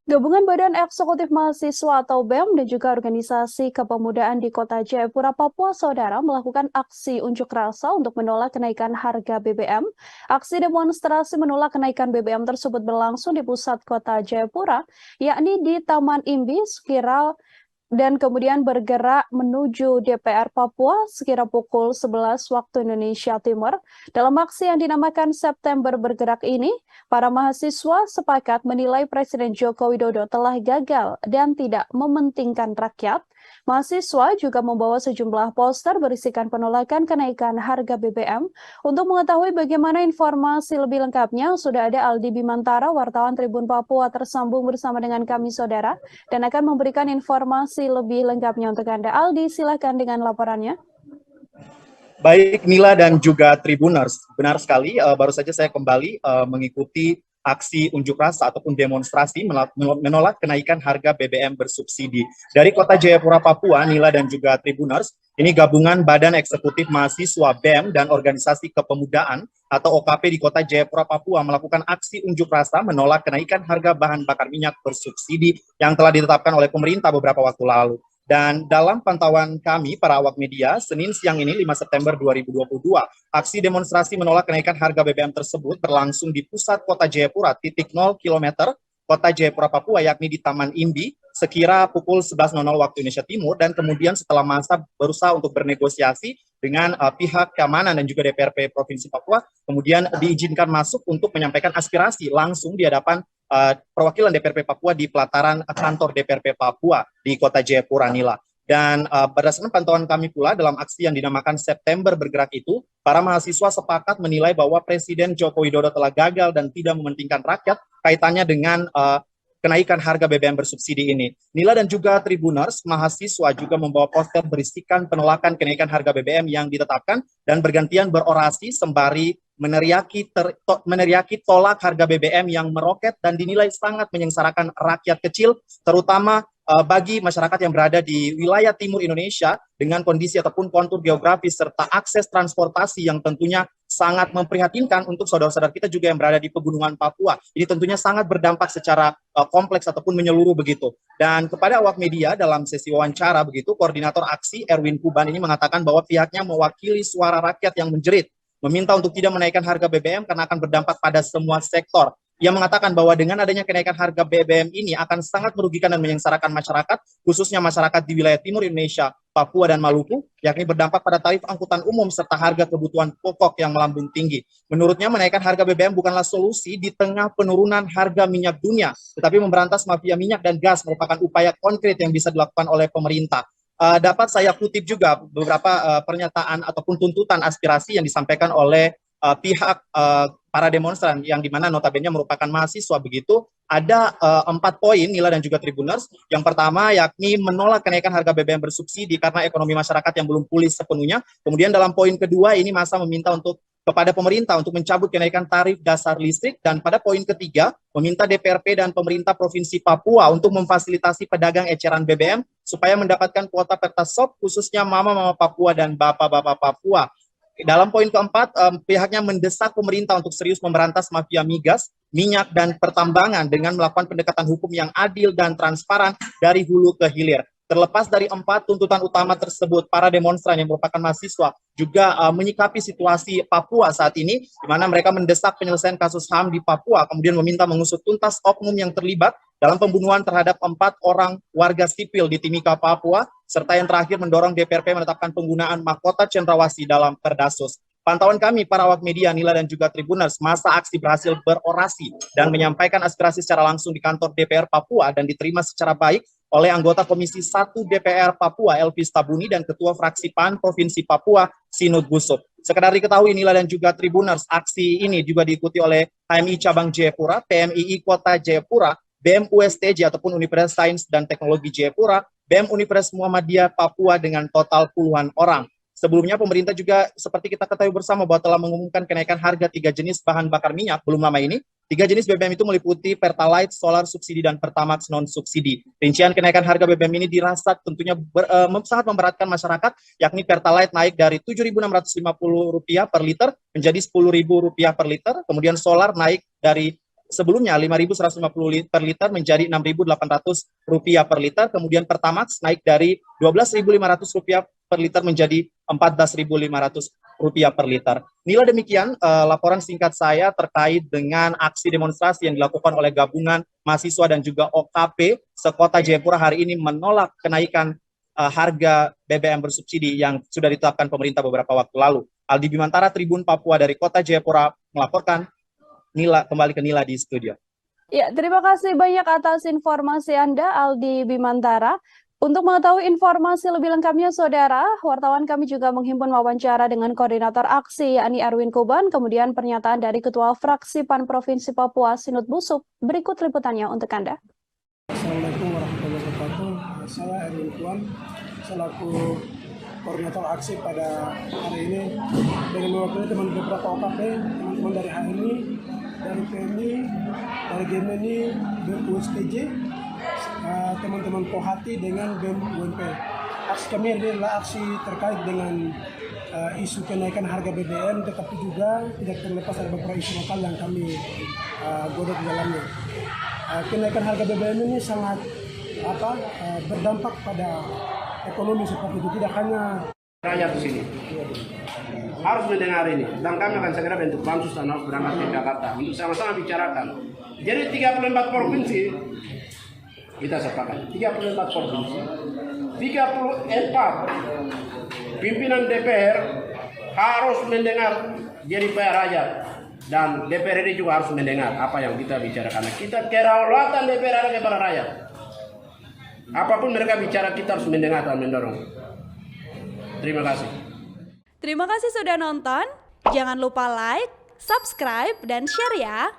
Gabungan Badan Eksekutif Mahasiswa atau BEM dan juga organisasi kepemudaan di Kota Jayapura, Papua, Saudara melakukan aksi unjuk rasa untuk menolak kenaikan harga BBM. Aksi demonstrasi menolak kenaikan BBM tersebut berlangsung di pusat Kota Jayapura, yakni di Taman Imbi, sekira dan kemudian bergerak menuju DPR Papua sekira pukul 11 waktu Indonesia Timur. Dalam aksi yang dinamakan September Bergerak ini, para mahasiswa sepakat menilai Presiden Joko Widodo telah gagal dan tidak mementingkan rakyat. Mahasiswa juga membawa sejumlah poster berisikan penolakan kenaikan harga BBM. Untuk mengetahui bagaimana informasi lebih lengkapnya, sudah ada Aldi Bimantara, wartawan Tribun Papua tersambung bersama dengan kami, Saudara, dan akan memberikan informasi lebih lengkapnya untuk Anda. Aldi, silakan dengan laporannya. Baik Nila dan juga Tribuners, benar sekali baru saja saya kembali mengikuti aksi unjuk rasa ataupun demonstrasi menolak kenaikan harga BBM bersubsidi. Dari Kota Jayapura, Papua, Nila dan juga Tribuners, ini gabungan Badan Eksekutif Mahasiswa BEM dan Organisasi Kepemudaan atau OKP di Kota Jayapura, Papua melakukan aksi unjuk rasa menolak kenaikan harga bahan bakar minyak bersubsidi yang telah ditetapkan oleh pemerintah beberapa waktu lalu. Dan dalam pantauan kami, para awak media, Senin siang ini 5 September 2022, aksi demonstrasi menolak kenaikan harga BBM tersebut berlangsung di pusat Kota Jayapura, titik 0 km, Kota Jayapura, Papua, yakni di Taman Imbi, sekira pukul 11.00 waktu Indonesia Timur, dan kemudian setelah masa berusaha untuk bernegosiasi dengan pihak keamanan dan juga DPRP Provinsi Papua, kemudian diizinkan masuk untuk menyampaikan aspirasi langsung di hadapan perwakilan DPRP Papua di pelataran kantor DPRP Papua di Kota Jayapura, Nila. Dan berdasarkan pantauan kami pula dalam aksi yang dinamakan September Bergerak itu, para mahasiswa sepakat menilai bahwa Presiden Joko Widodo telah gagal dan tidak mementingkan rakyat kaitannya dengan kenaikan harga BBM bersubsidi ini. Nila dan juga Tribuners, mahasiswa juga membawa poster berisikan penolakan kenaikan harga BBM yang ditetapkan dan bergantian berorasi sembari meneriaki tolak harga BBM yang meroket dan dinilai sangat menyengsarakan rakyat kecil, terutama bagi masyarakat yang berada di wilayah timur Indonesia dengan kondisi ataupun kontur geografis serta akses transportasi yang tentunya sangat memprihatinkan untuk saudara-saudara kita juga yang berada di pegunungan Papua. Ini tentunya sangat berdampak secara kompleks ataupun menyeluruh begitu. Dan kepada awak media dalam sesi wawancara begitu, koordinator aksi Erwin Kuban ini mengatakan bahwa pihaknya mewakili suara rakyat yang menjerit, meminta untuk tidak menaikkan harga BBM karena akan berdampak pada semua sektor. Ia mengatakan bahwa dengan adanya kenaikan harga BBM ini akan sangat merugikan dan menyengsarakan masyarakat, khususnya masyarakat di wilayah timur Indonesia, Papua dan Maluku, yakni berdampak pada tarif angkutan umum serta harga kebutuhan pokok yang melambung tinggi. Menurutnya menaikkan harga BBM bukanlah solusi di tengah penurunan harga minyak dunia, tetapi memberantas mafia minyak dan gas merupakan upaya konkret yang bisa dilakukan oleh pemerintah. Dapat saya kutip juga beberapa pernyataan ataupun tuntutan aspirasi yang disampaikan oleh pihak para demonstran yang dimana notabene merupakan mahasiswa begitu. Ada 4 poin Nila dan juga Tribuners. Yang pertama yakni menolak kenaikan harga BBM bersubsidi karena ekonomi masyarakat yang belum pulih sepenuhnya. Kemudian dalam poin kedua ini masa meminta untuk kepada pemerintah untuk mencabut kenaikan tarif dasar listrik, dan pada poin ketiga meminta DPRP dan pemerintah Provinsi Papua untuk memfasilitasi pedagang eceran BBM supaya mendapatkan kuota Pertasop khususnya mama-mama Papua dan bapak-bapak Papua. Dalam poin keempat, pihaknya mendesak pemerintah untuk serius memberantas mafia migas, minyak, dan pertambangan dengan melakukan pendekatan hukum yang adil dan transparan dari hulu ke hilir. Terlepas dari 4 tuntutan utama tersebut, para demonstran yang merupakan mahasiswa juga menyikapi situasi Papua saat ini, di mana mereka mendesak penyelesaian kasus HAM di Papua, kemudian meminta mengusut tuntas oknum yang terlibat dalam pembunuhan terhadap 4 orang warga sipil di Timika, Papua, serta yang terakhir mendorong DPRP menetapkan penggunaan mahkota cendrawasih dalam Perdasus. Pantauan kami, para awak media, Nila dan juga Tribuners, masa aksi berhasil berorasi dan menyampaikan aspirasi secara langsung di kantor DPR Papua dan diterima secara baik oleh anggota Komisi 1 DPR Papua, Elvis Tabuni, dan Ketua Fraksi PAN Provinsi Papua, Sinud Gusup. Sekedar diketahui, Nila dan juga Tribuners, aksi ini juga diikuti oleh HMI Cabang Jayapura, PMII Kota Jayapura, BEM USTJ ataupun Universitas Sains dan Teknologi Jayapura, BEM Universitas Muhammadiyah Papua dengan total puluhan orang. Sebelumnya pemerintah juga seperti kita ketahui bersama bahwa telah mengumumkan kenaikan harga 3 jenis bahan bakar minyak belum lama ini. 3 jenis BBM itu meliputi Pertalite, Solar subsidi, dan Pertamax non subsidi. Rincian kenaikan harga BBM ini dirasa tentunya sangat memberatkan masyarakat, yakni Pertalite naik dari Rp7.650 per liter menjadi Rp10.000 per liter, kemudian Solar naik dari sebelumnya Rp5.150 per liter menjadi Rp6.800 per liter, kemudian Pertamax naik dari Rp12.500 per liter menjadi Rp14.500 per liter. Nila, demikian laporan singkat saya terkait dengan aksi demonstrasi yang dilakukan oleh gabungan mahasiswa dan juga OKP sekota Jayapura hari ini menolak kenaikan harga BBM bersubsidi yang sudah ditetapkan pemerintah beberapa waktu lalu. Aldi Bimantara, Tribun Papua dari Kota Jayapura melaporkan. Nila, kembali ke Nila di studio. Ya, terima kasih banyak atas informasi Anda, Aldi Bimantara. Untuk mengetahui informasi lebih lengkapnya, Saudara, wartawan kami juga menghimpun wawancara dengan Koordinator Aksi, yakni Erwin Kuban, kemudian pernyataan dari Ketua Fraksi PAN Provinsi Papua, Sinut Busuk. Berikut liputannya untuk Anda. Assalamualaikum warahmatullahi wabarakatuh. Saya Erwin Kuban, selaku Koordinator Aksi pada hari ini dengan mewakili teman beberapa OKP, teman-teman dari HMI, dari PMI, dari GMNI, BEM USTJ, teman-teman Pohati dengan BEM UNP. Aksi kami adalah aksi terkait dengan isu kenaikan harga BBM, tetapi juga tidak terlepas dari beberapa isu lokal yang kami godok di dalamnya. Kenaikan harga BBM ini sangat berdampak pada ekonomi seperti itu, tidak hanya rakyat di sini harus mendengar ini, dan kami akan segera bentuk pansus dan harus berangkat ke Jakarta untuk sama-sama bicarakan. Jadi 34 provinsi kita sepakat, 34 provinsi, 34 pimpinan DPR harus mendengar jadi PR rakyat, dan DPR ini juga harus mendengar apa yang kita bicarakan. Kita kedaulatan DPR ada kepada rakyat. Apapun mereka bicara, kita harus mendengar dan mendorong. Terima kasih. Terima kasih sudah nonton. Jangan lupa like, subscribe, dan share ya.